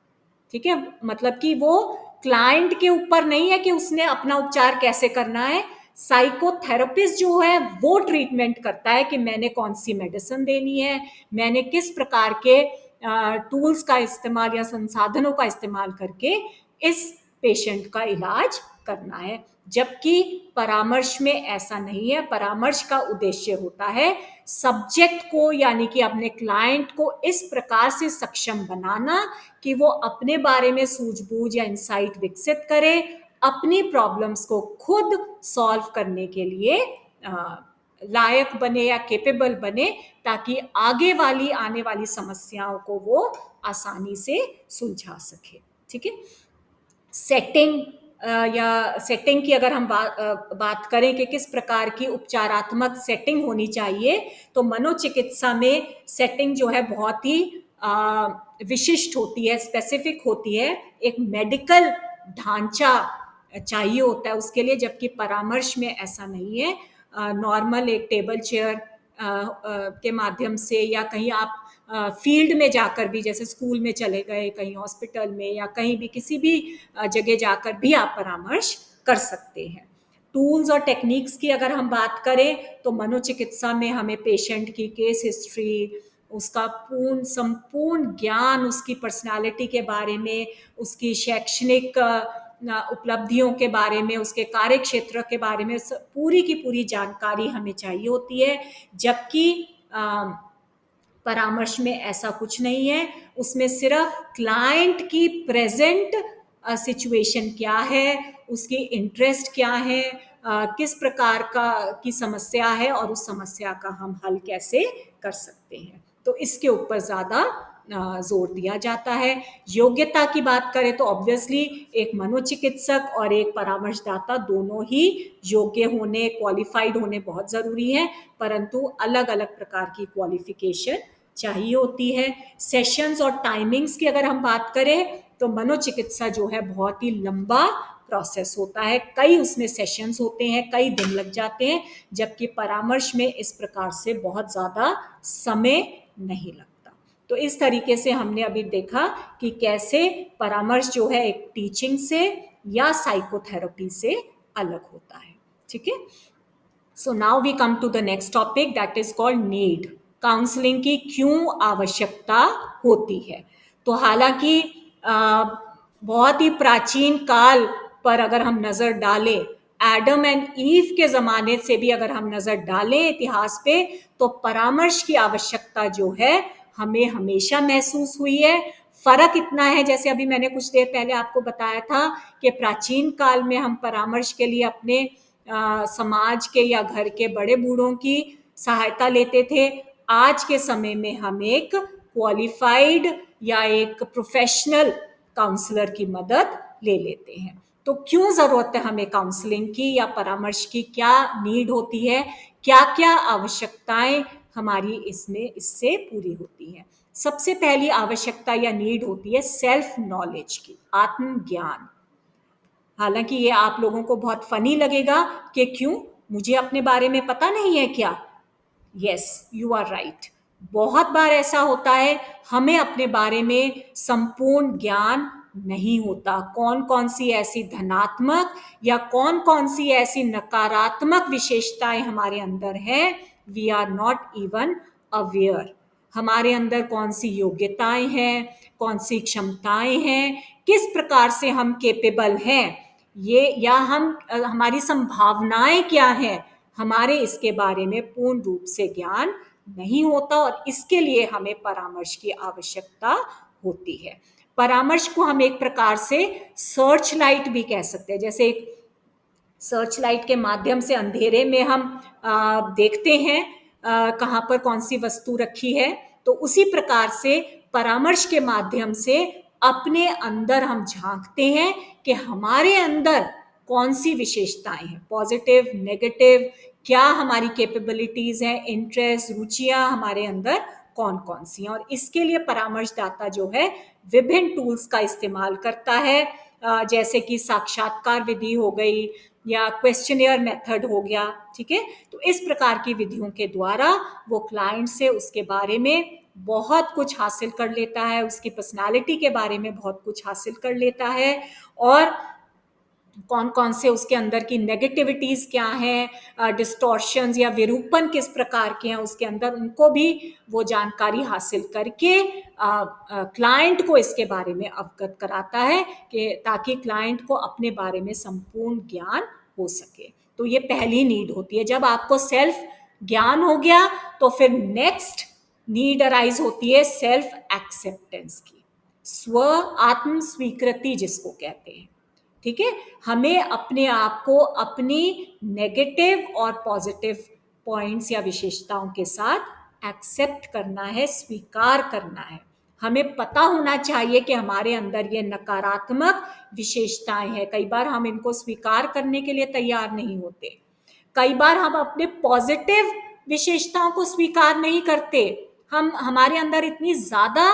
ठीक है, मतलब कि वो क्लाइंट के ऊपर नहीं है कि उसने अपना उपचार कैसे करना है। साइकोथेरेपिस्ट जो है वो ट्रीटमेंट करता है कि मैंने कौन सी मेडिसिन देनी है, मैंने किस प्रकार के टूल्स का इस्तेमाल या संसाधनों का इस्तेमाल करके इस पेशेंट का इलाज करना है। जबकि परामर्श में ऐसा नहीं है। परामर्श का उद्देश्य होता है सब्जेक्ट को यानी कि अपने क्लाइंट को इस प्रकार से सक्षम बनाना कि वो अपने बारे में सूझबूझ या इंसाइट विकसित करे, अपनी प्रॉब्लम्स को खुद सॉल्व करने के लिए लायक बने या केपेबल बने, ताकि आगे वाली आने वाली समस्याओं को वो आसानी से सुलझा सके। ठीक है, सेटिंग या सेटिंग की अगर हम बात करें कि किस प्रकार की उपचारात्मक सेटिंग होनी चाहिए, तो मनोचिकित्सा में सेटिंग जो है बहुत ही विशिष्ट होती है, स्पेसिफिक होती है, एक मेडिकल ढांचा चाहिए होता है उसके लिए, जबकि परामर्श में ऐसा नहीं है। नॉर्मल एक टेबल चेयर के माध्यम से या कहीं आप फील्ड में जाकर भी, जैसे स्कूल में चले गए, कहीं हॉस्पिटल में या कहीं भी किसी भी जगह जाकर भी आप परामर्श कर सकते हैं। टूल्स और टेक्निक्स की अगर हम बात करें तो मनोचिकित्सा में हमें पेशेंट की केस हिस्ट्री, उसका संपूर्ण ज्ञान, उसकी पर्सनालिटी के बारे में, उसकी शैक्षणिक उपलब्धियों के बारे में, उसके कार्य क्षेत्र के बारे में पूरी की पूरी जानकारी हमें चाहिए होती है। जबकि परामर्श में ऐसा कुछ नहीं है। उसमें सिर्फ क्लाइंट की प्रेजेंट सिचुएशन क्या है, उसकी इंटरेस्ट क्या है, किस प्रकार की समस्या है और उस समस्या का हम हल कैसे कर सकते हैं, तो इसके ऊपर ज़्यादा जोर दिया जाता है। योग्यता की बात करें तो ऑब्वियसली एक मनोचिकित्सक और एक परामर्शदाता दोनों ही योग्य होने, क्वालिफाइड होने बहुत ज़रूरी है, परंतु अलग अलग प्रकार की क्वालिफिकेशन चाहिए होती है। सेशंस और टाइमिंग्स की अगर हम बात करें तो मनोचिकित्सा जो है बहुत ही लंबा प्रोसेस होता है, कई उसमें सेशंस होते हैं, कई दिन लग जाते हैं, जबकि परामर्श में इस प्रकार से बहुत ज़्यादा समय नहीं लगता। तो इस तरीके से हमने अभी देखा कि कैसे परामर्श जो है एक टीचिंग से या साइकोथेरेपी से अलग होता है। ठीक है, so now we come to the next topic that is called need. Counselling की क्यों आवश्यकता होती है। तो हालांकि बहुत ही प्राचीन काल पर अगर हम नजर डालें, एडम एंड ईव के जमाने से भी अगर हम नजर डालें इतिहास पे, तो परामर्श की आवश्यकता जो है हमें हमेशा महसूस हुई है। फर्क इतना है, जैसे अभी मैंने कुछ देर पहले आपको बताया था कि प्राचीन काल में हम परामर्श के लिए अपने समाज के या घर के बड़े बूढ़ों की सहायता लेते थे। आज के समय में हम एक क्वालिफाइड या एक प्रोफेशनल काउंसलर की मदद ले लेते हैं। तो क्यों जरूरत है हमें काउंसलिंग की या परामर्श की, क्या नीड होती है, क्या क्या आवश्यकताएं हमारी इससे पूरी होती हैं। सबसे पहली आवश्यकता या नीड होती है सेल्फ नॉलेज की, आत्मज्ञान। हालांकि ये आप लोगों को बहुत फनी लगेगा कि क्यों, मुझे अपने बारे में पता नहीं है क्या। Yes, you are right. बहुत बार ऐसा होता है, हमें अपने बारे में संपूर्ण ज्ञान नहीं होता। कौन कौन सी ऐसी धनात्मक या कौन कौन सी ऐसी नकारात्मक विशेषताएं हमारे अंदर हैं, we are not even aware. हमारे अंदर कौन सी योग्यताएं हैं, कौन सी क्षमताएं हैं, किस प्रकार से हम केपेबल हैं, ये या हमारी संभावनाएं क्या हैं, हमारे इसके बारे में पूर्ण रूप से ज्ञान नहीं होता, और इसके लिए हमें परामर्श की आवश्यकता होती है। परामर्श को हम एक प्रकार से सर्च लाइट भी कह सकते हैं। जैसे एक सर्च लाइट के माध्यम से अंधेरे में हम देखते हैं कहाँ पर कौन सी वस्तु रखी है, तो उसी प्रकार से परामर्श के माध्यम से अपने अंदर हम झांकते हैं कि हमारे अंदर कौन सी विशेषताएं हैं, पॉजिटिव, नेगेटिव, क्या हमारी कैपेबिलिटीज हैं, इंटरेस्ट, रुचियां हमारे अंदर कौन कौन सी हैं। और इसके लिए परामर्शदाता जो है विभिन्न टूल्स का इस्तेमाल करता है, जैसे कि साक्षात्कार विधि हो गई या क्वेश्चनियर मेथड हो गया। ठीक है, तो इस प्रकार की विधियों के द्वारा वो क्लाइंट से उसके बारे में बहुत कुछ हासिल कर लेता है, उसकी पर्सनालिटी के बारे में बहुत कुछ हासिल कर लेता है, और कौन कौन से उसके अंदर की नेगेटिविटीज क्या हैं, डिस्टॉर्शंस या विरूपण किस प्रकार के हैं उसके अंदर, उनको भी वो जानकारी हासिल करके क्लाइंट को इसके बारे में अवगत कराता है, कि ताकि क्लाइंट को अपने बारे में संपूर्ण ज्ञान हो सके। तो ये पहली नीड होती है। जब आपको सेल्फ ज्ञान हो गया तो फिर नेक्स्ट नीड अराइज होती है सेल्फ एक्सेप्टेंस की, स्व आत्म स्वीकृति जिसको कहते हैं। ठीक है, हमें अपने आप को अपनी नेगेटिव और पॉजिटिव पॉइंट्स या विशेषताओं के साथ एक्सेप्ट करना है, स्वीकार करना है। हमें पता होना चाहिए कि हमारे अंदर ये नकारात्मक विशेषताएं हैं। कई बार हम इनको स्वीकार करने के लिए तैयार नहीं होते, कई बार हम अपने पॉजिटिव विशेषताओं को स्वीकार नहीं करते। हमारे अंदर इतनी ज्यादा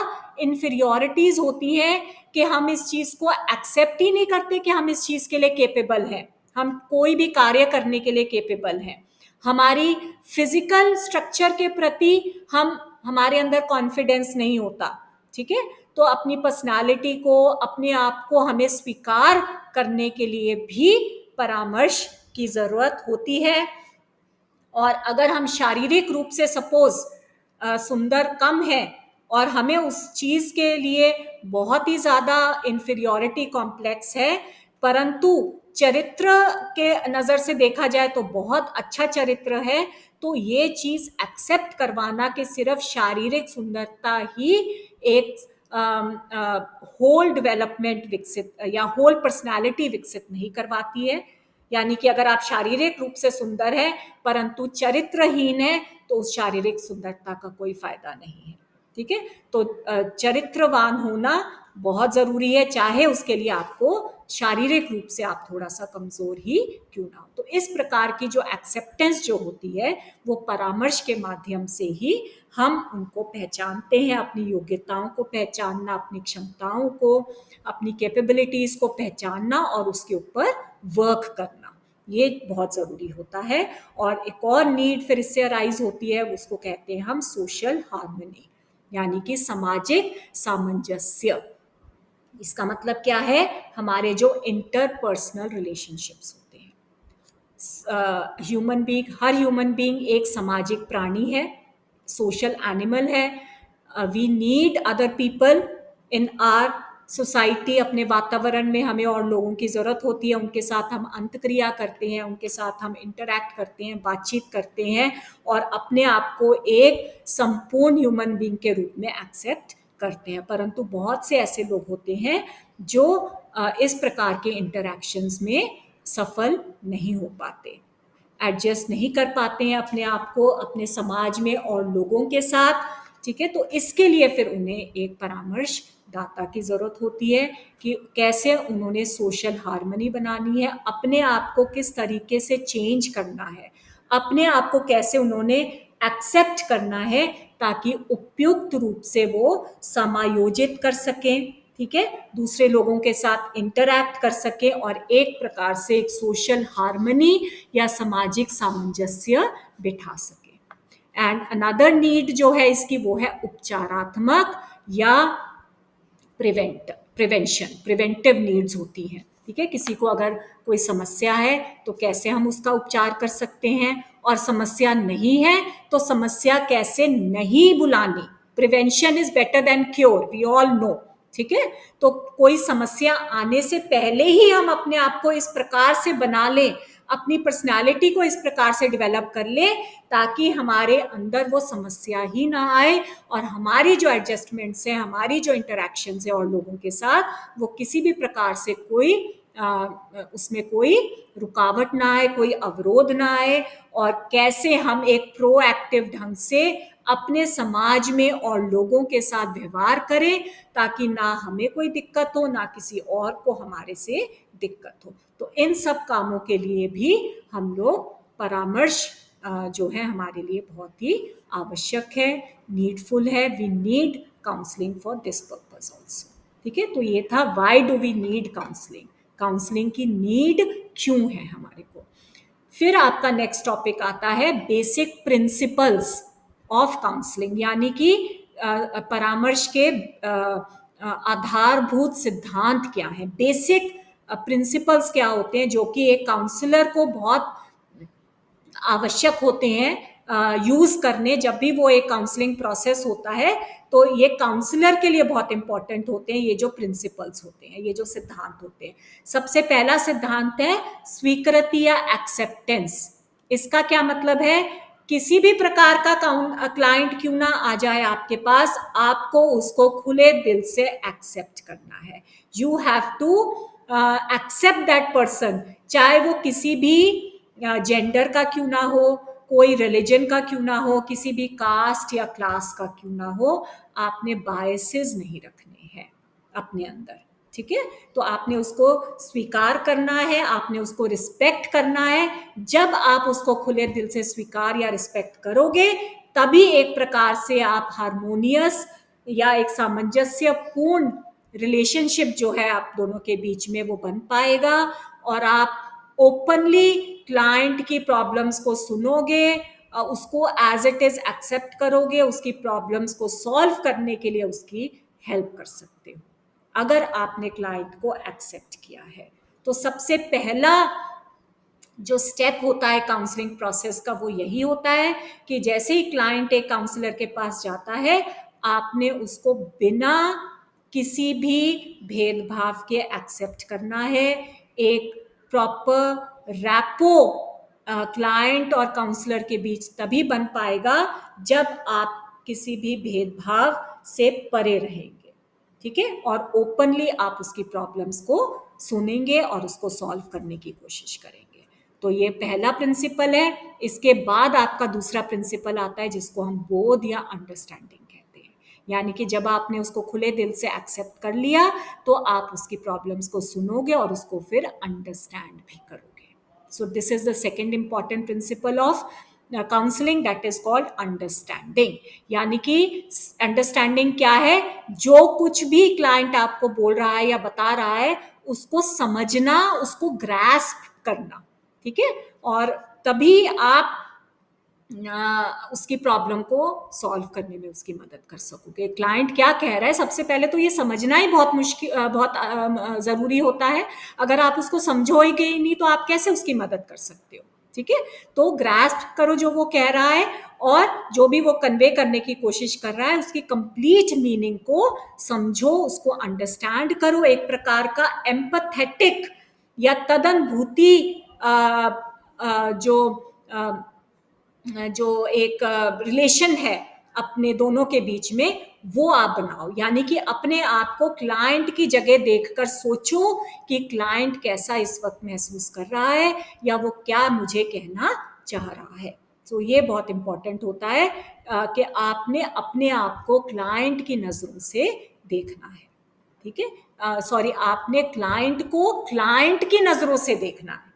इन्फीरियोरिटीज होती हैं कि हम इस चीज को एक्सेप्ट ही नहीं करते कि हम इस चीज के लिए केपेबल हैं, हम कोई भी कार्य करने के लिए केपेबल हैं। हमारी फिजिकल स्ट्रक्चर के प्रति हमारे अंदर कॉन्फिडेंस नहीं होता। ठीक है, तो अपनी पर्सनालिटी को, अपने आप को हमें स्वीकार करने के लिए भी परामर्श की जरूरत होती है। और अगर हम शारीरिक रूप से सपोज सुंदर कम है और हमें उस चीज के लिए बहुत ही ज्यादा इंफीरियोरिटी कॉम्प्लेक्स है, परंतु चरित्र के नजर से देखा जाए तो बहुत अच्छा चरित्र है, तो ये चीज एक्सेप्ट करवाना कि सिर्फ शारीरिक सुंदरता ही एक होल डेवलपमेंट विकसित या होल पर्सनालिटी विकसित नहीं करवाती है। यानी कि अगर आप शारीरिक रूप से सुंदर है परंतु चरित्रहीन है, तो उस शारीरिक सुंदरता का कोई फायदा नहीं है। ठीक है, तो चरित्रवान होना बहुत जरूरी है, चाहे उसके लिए आपको शारीरिक रूप से आप थोड़ा सा कमजोर ही क्यों ना हो। तो इस प्रकार की जो एक्सेप्टेंस जो होती है वो परामर्श के माध्यम से ही हम उनको पहचानते हैं, अपनी योग्यताओं को पहचानना, अपनी क्षमताओं को, अपनी कैपेबिलिटीज को पहचानना और उसके ऊपर वर्क करना, ये बहुत जरूरी होता है। और एक और नीड फिर इससे अराइज होती है, उसको कहते हैं हम सोशल हार्मनी, यानी कि सामाजिक सामंजस्य। इसका मतलब क्या है, हमारे जो इंटरपर्सनल रिलेशनशिप्स होते हैं। हर ह्यूमन बीइंग एक सामाजिक प्राणी है, सोशल एनिमल है। We need other people in our society. अपने वातावरण में हमें और लोगों की ज़रूरत होती है, उनके साथ हम अंतक्रिया करते हैं, उनके साथ हम इंटरैक्ट करते हैं, बातचीत करते हैं और अपने आप को एक संपूर्ण ह्यूमन बीइंग के रूप में एक्सेप्ट करते हैं। परंतु बहुत से ऐसे लोग होते हैं जो इस प्रकार के इंटरैक्शंस में सफल नहीं हो पाते, एडजस्ट नहीं कर पाते हैं अपने आप को अपने समाज में और लोगों के साथ। ठीक है, तो इसके लिए फिर उन्हें एक परामर्श दाता की ज़रूरत होती है कि कैसे उन्होंने सोशल हार्मनी बनानी है, अपने आप को किस तरीके से चेंज करना है, अपने आप को कैसे उन्होंने एक्सेप्ट करना है ताकि उपयुक्त रूप से वो समायोजित कर सकें। ठीक है, दूसरे लोगों के साथ इंटरैक्ट कर सके और एक प्रकार से एक सोशल हार्मनी या सामाजिक सामंजस्य बिठा सके। एंड अनदर नीड जो है इसकी वो है उपचारात्मक या प्रिवेंटिव नीड्स होती हैं। ठीक है, किसी को अगर कोई समस्या है तो कैसे हम उसका उपचार कर सकते हैं, और समस्या नहीं है तो समस्या कैसे नहीं बुलानी। Prevention is better than cure, we all know. ठीक है, तो कोई समस्या आने से पहले ही हम अपने आप को इस प्रकार से बना लें, अपनी पर्सनालिटी को इस प्रकार से डेवलप कर ले ताकि हमारे अंदर वो समस्या ही ना आए और हमारी जो एडजस्टमेंट्स हैं, हमारी जो इंटरैक्शंस है और लोगों के साथ, वो किसी भी प्रकार से कोई उसमें कोई रुकावट ना आए, कोई अवरोध ना आए, और कैसे हम एक प्रोएक्टिव ढंग से अपने समाज में और लोगों के साथ व्यवहार करें ताकि ना हमें कोई दिक्कत हो, ना किसी और को हमारे से दिक्कत हो। तो इन सब कामों के लिए भी हम लोग परामर्श जो है हमारे लिए बहुत ही आवश्यक है, नीडफुल है। We need counselling for this purpose also. ठीक है, तो ये था why do we need counselling, counselling की नीड क्यों है हमारे को। फिर आपका नेक्स्ट टॉपिक आता है बेसिक प्रिंसिपल्स ऑफ काउंसलिंग, यानी कि परामर्श के आधारभूत सिद्धांत क्या हैं, बेसिक प्रिंसिपल्स क्या होते हैं जो कि एक काउंसलर को बहुत आवश्यक होते हैं यूज करने जब भी वो एक काउंसलिंग प्रोसेस होता है। तो ये काउंसलर के लिए बहुत इंपॉर्टेंट होते हैं, ये जो प्रिंसिपल्स होते हैं, ये जो सिद्धांत होते हैं। सबसे पहला सिद्धांत है स्वीकृति या एक्सेप्टेंस। इसका क्या मतलब है, किसी भी प्रकार का क्लाइंट क्यों ना आ जाए आपके पास, आपको उसको खुले दिल से एक्सेप्ट करना है। You have to accept that person, चाहे वो किसी भी जेंडर का क्यों ना हो, कोई रिलीजन का क्यों ना हो, किसी भी कास्ट या क्लास का क्यों ना हो। आपने बायसेस नहीं रखने हैं अपने अंदर, ठीक है। तो आपने उसको स्वीकार करना है, आपने उसको रिस्पेक्ट करना है। जब आप उसको खुले दिल से स्वीकार या रिस्पेक्ट करोगे, तभी एक प्रकार से आप हार्मोनियस या एक सामंजस्यपूर्ण रिलेशनशिप जो है आप दोनों के बीच में वो बन पाएगा, और आप ओपनली क्लाइंट की प्रॉब्लम्स को सुनोगे, उसको एज इट इज एक्सेप्ट करोगे, उसकी प्रॉब्लम्स को सॉल्व करने के लिए उसकी हेल्प कर सकते हो अगर आपने क्लाइंट को एक्सेप्ट किया है। तो सबसे पहला जो स्टेप होता है काउंसलिंग प्रोसेस का वो यही होता है कि जैसे ही क्लाइंट एक काउंसलर के पास जाता है, आपने उसको बिना किसी भी भेदभाव के एक्सेप्ट करना है। एक प्रॉपर रैपो क्लाइंट और काउंसलर के बीच तभी बन पाएगा जब आप किसी भी भेदभाव से परे रहेंगे, ठीक है, और ओपनली आप उसकी प्रॉब्लम्स को सुनेंगे और उसको सॉल्व करने की कोशिश करेंगे। तो ये पहला प्रिंसिपल है। इसके बाद आपका दूसरा प्रिंसिपल आता है जिसको हम बोध या अंडरस्टैंडिंग कहते हैं। यानी कि जब आपने उसको खुले दिल से एक्सेप्ट कर लिया, तो आप उसकी प्रॉब्लम्स को सुनोगे और उसको फिर अंडरस्टैंड भी करोगे। So this is the second important principle of counselling, that is called understanding. यानी कि अंडरस्टैंडिंग क्या है, जो कुछ भी क्लाइंट आपको बोल रहा है या बता रहा है उसको समझना, उसको ग्रास्प करना, ठीक है, और तभी आप उसकी प्रॉब्लम को सॉल्व करने में उसकी मदद कर सकोगे। क्लाइंट क्या कह रहा है सबसे पहले तो ये समझना ही बहुत मुश्किल, बहुत ज़रूरी होता है। अगर आप उसको समझोगे ही नहीं तो आप कैसे उसकी मदद कर सकते हो, ठीक है। तो ग्रास्प करो जो वो कह रहा है, और जो भी वो कन्वे करने की कोशिश कर रहा है उसकी कंप्लीट मीनिंग को समझो, उसको अंडरस्टैंड करो। एक प्रकार का एम्पैथेटिक या तदनुभूति जो एक रिलेशन है अपने दोनों के बीच में, वो आप बनाओ। यानी कि अपने आप को क्लाइंट की जगह देखकर सोचो कि क्लाइंट कैसा इस वक्त महसूस कर रहा है या वो क्या मुझे कहना चाह रहा है। तो ये बहुत इंपॉर्टेंट होता है कि आपने अपने आप को क्लाइंट की नजरों से देखना है, ठीक है। सॉरी, आपने क्लाइंट को क्लाइंट की नजरों से देखना है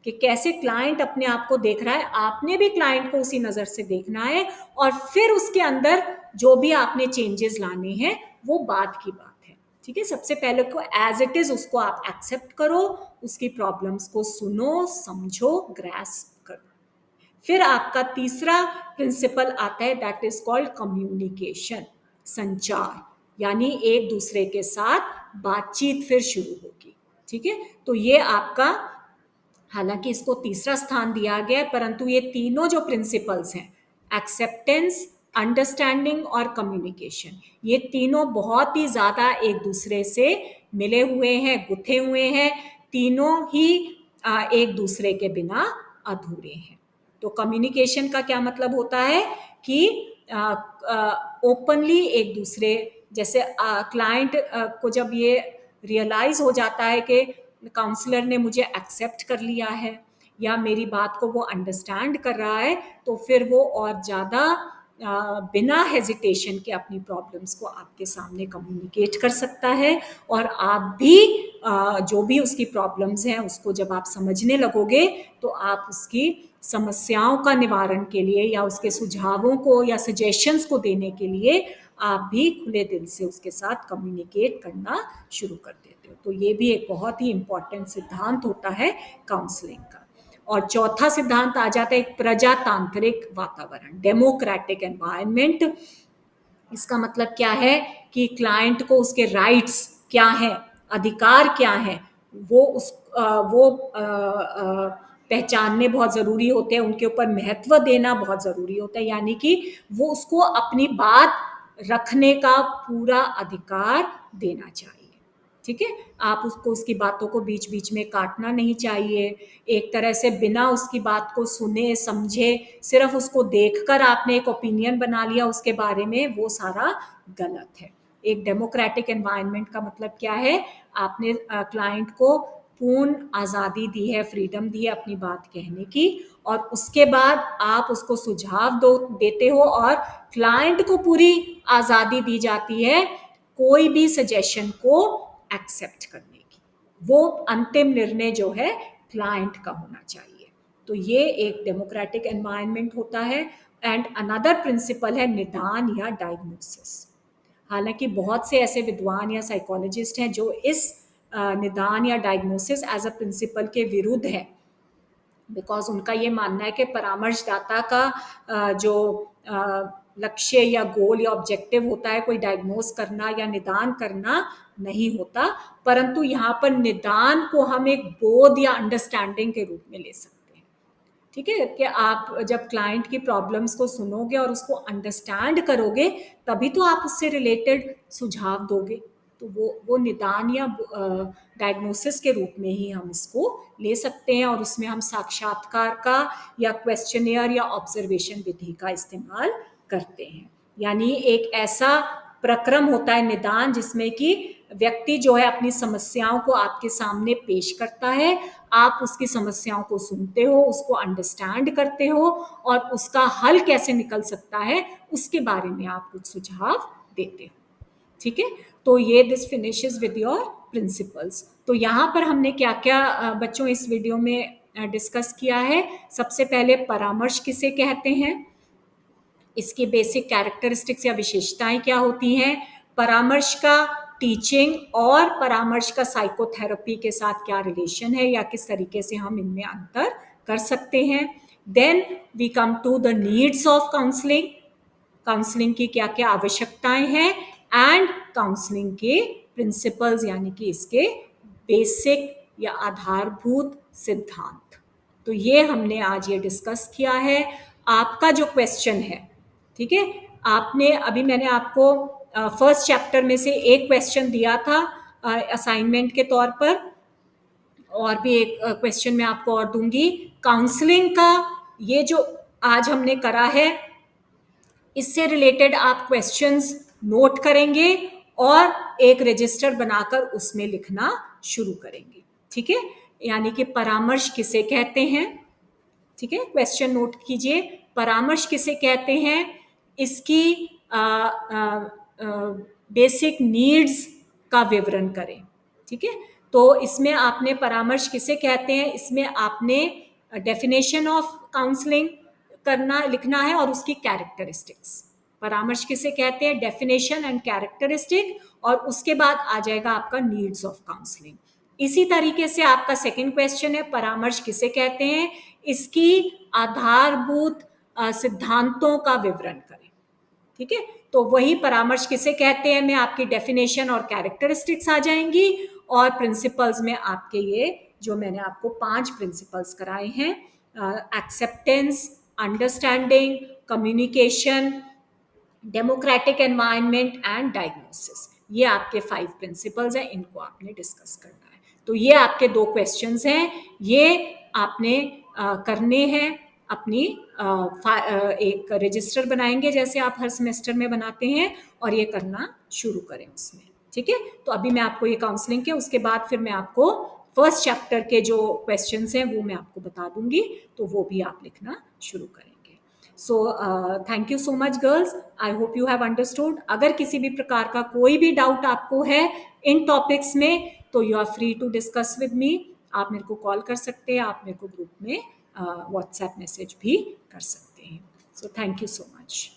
कि कैसे क्लाइंट अपने आप को देख रहा है, आपने भी क्लाइंट को उसी नजर से देखना है, और फिर उसके अंदर जो भी आपने चेंजेस लाने हैं वो बात की बात है, ठीक है। सबसे पहले को एज इट इज उसको आप एक्सेप्ट करो, उसकी प्रॉब्लम्स को सुनो, समझो, ग्रास्प करो। फिर आपका तीसरा प्रिंसिपल आता है, दैट इज कॉल्ड कम्युनिकेशन, संचार। यानी एक दूसरे के साथ बातचीत फिर शुरू होगी, ठीक है। तो ये आपका, हालांकि इसको तीसरा स्थान दिया गया है, परंतु ये तीनों जो प्रिंसिपल्स हैं, एक्सेप्टेंस, अंडरस्टैंडिंग और कम्युनिकेशन, ये तीनों बहुत ही ज्यादा एक दूसरे से मिले हुए हैं, गुथे हुए हैं। तीनों ही एक दूसरे के बिना अधूरे हैं। तो कम्युनिकेशन का क्या मतलब होता है कि ओपनली एक दूसरे, जैसे क्लाइंट को जब ये रियलाइज हो जाता है कि काउंसलर ने मुझे एक्सेप्ट कर लिया है या मेरी बात को वो अंडरस्टैंड कर रहा है, तो फिर वो और ज़्यादा बिना हेजिटेशन के अपनी प्रॉब्लम्स को आपके सामने कम्युनिकेट कर सकता है। और आप भी जो भी उसकी प्रॉब्लम्स हैं उसको जब आप समझने लगोगे, तो आप उसकी समस्याओं का निवारण के लिए या उसके सुझावों को या सजेशंस को देने के लिए आप भी खुले दिल से उसके साथ कम्युनिकेट करना शुरू कर देते हो। तो ये भी एक बहुत ही इम्पॉर्टेंट सिद्धांत होता है काउंसलिंग का। और चौथा सिद्धांत आ जाता है एक प्रजातांत्रिक वातावरण, डेमोक्रेटिक एनवायरनमेंट। इसका मतलब क्या है कि क्लाइंट को उसके राइट्स क्या हैं, अधिकार क्या हैं, वो पहचानने बहुत ज़रूरी होते हैं, उनके ऊपर महत्व देना बहुत ज़रूरी होता है, यानी कि वो उसको अपनी बात रखने का पूरा अधिकार देना चाहिए। ठीक है, आप उसको उसकी बातों को बीच बीच में काटना नहीं चाहिए। एक तरह से बिना उसकी बात को सुने समझे सिर्फ उसको देखकर आपने एक ओपिनियन बना लिया उसके बारे में, वो सारा गलत है। एक डेमोक्रेटिक एनवायरनमेंट का मतलब क्या है, आपने क्लाइंट को पूर्ण आज़ादी दी है, फ्रीडम दी है अपनी बात कहने की, और उसके बाद आप उसको सुझाव देते हो, और क्लाइंट को पूरी आज़ादी दी जाती है कोई भी सजेशन को एक्सेप्ट करने की। वो अंतिम निर्णय जो है क्लाइंट का होना चाहिए। तो ये एक डेमोक्रेटिक एनवायरनमेंट होता है। एंड अनदर प्रिंसिपल है निदान या डायग्नोसिस। हालांकि बहुत से ऐसे विद्वान या साइकोलॉजिस्ट हैं जो इस निदान या डायग्नोसिस एज अ प्रिंसिपल के विरुद्ध है, बिकॉज उनका ये मानना है कि परामर्शदाता का जो लक्ष्य या गोल या ऑब्जेक्टिव होता है कोई डायग्नोस करना या निदान करना नहीं होता, परंतु यहाँ पर निदान को हम एक बोध या अंडरस्टैंडिंग के रूप में ले सकते हैं। ठीक है, कि आप जब क्लाइंट की प्रॉब्लम्स को सुनोगे और उसको अंडरस्टैंड करोगे तभी तो आप उससे रिलेटेड सुझाव दोगे। तो वो निदान या डायग्नोसिस के रूप में ही हम इसको ले सकते हैं, और उसमें हम साक्षात्कार का या क्वेश्चनियर या ऑब्जर्वेशन विधि का इस्तेमाल करते हैं। यानी एक ऐसा प्रक्रम होता है निदान जिसमें कि व्यक्ति जो है अपनी समस्याओं को आपके सामने पेश करता है, आप उसकी समस्याओं को सुनते हो, उसको अंडरस्टैंड करते हो, और उसका हल कैसे निकल सकता है उसके बारे में आप कुछ सुझाव देते हो। ठीक है, तो ये this finishes with your principles. तो यहाँ पर हमने क्या क्या बच्चों इस वीडियो में डिस्कस किया है। सबसे पहले परामर्श किसे कहते हैं, इसकी बेसिक कैरेक्टरिस्टिक्स या विशेषताएं क्या होती हैं, परामर्श का टीचिंग और परामर्श का साइकोथेरेपी के साथ क्या रिलेशन है या किस तरीके से हम इनमें अंतर कर सकते हैं। Then we come to the needs of counselling, counselling की क्या क्या आवश्यकताएं हैं, एंड काउंसलिंग के प्रिंसिपल्स यानी कि इसके बेसिक या आधारभूत सिद्धांत। तो ये हमने आज ये डिस्कस किया है। आपका जो क्वेश्चन है, ठीक है, आपने अभी मैंने आपको फर्स्ट चैप्टर में से एक क्वेश्चन दिया था असाइनमेंट के तौर पर, और भी एक क्वेश्चन मैं आपको और दूंगी। काउंसलिंग का ये जो आज हमने करा है, इससे रिलेटेड आप क्वेश्चंस नोट करेंगे और एक रजिस्टर बनाकर उसमें लिखना शुरू करेंगे। ठीक है, यानी कि परामर्श किसे कहते हैं। ठीक है, क्वेश्चन नोट कीजिए, परामर्श किसे कहते हैं, इसकी बेसिक नीड्स का विवरण करें। ठीक है, तो इसमें आपने परामर्श किसे कहते हैं, इसमें आपने डेफिनेशन ऑफ काउंसलिंग करना लिखना है और उसकी कैरेक्टरिस्टिक्स। परामर्श किसे कहते हैं, डेफिनेशन एंड कैरेक्टरिस्टिक, और उसके बाद आ जाएगा आपका नीड्स ऑफ काउंसलिंग। इसी तरीके से आपका सेकंड क्वेश्चन है, परामर्श किसे कहते हैं, इसकी आधारभूत सिद्धांतों का विवरण करें। ठीक है, तो वही परामर्श किसे कहते हैं में आपकी डेफिनेशन और कैरेक्टरिस्टिक्स आ जाएंगी, और प्रिंसिपल्स में आपके ये जो मैंने आपको 5 प्रिंसिपल्स कराए हैं, acceptance, understanding, communication, democratic environment and diagnosis, ये आपके 5 प्रिंसिपल्स हैं, इनको आपने डिस्कस करना है। तो ये आपके 2 क्वेश्चंस हैं, ये आपने करने हैं। अपनी एक रजिस्टर बनाएंगे जैसे आप हर सेमेस्टर में बनाते हैं, और ये करना शुरू करें उसमें। ठीक है, तो अभी मैं आपको ये काउंसलिंग के उसके बाद फिर मैं आपको फर्स्ट चैप्टर के जो क्वेश्चंस हैं वो मैं आपको बता दूंगी, तो वो भी आप लिखना शुरू करेंगे। So thank you so much girls, I hope you have understood. अगर किसी भी प्रकार का कोई भी डाउट आपको है इन टॉपिक्स में, तो you are free to discuss with me. आप मेरे को कॉल कर सकते हैं, आप मेरे को ग्रुप में व्हाट्सएप मैसेज भी कर सकते हैं। So thank you so much.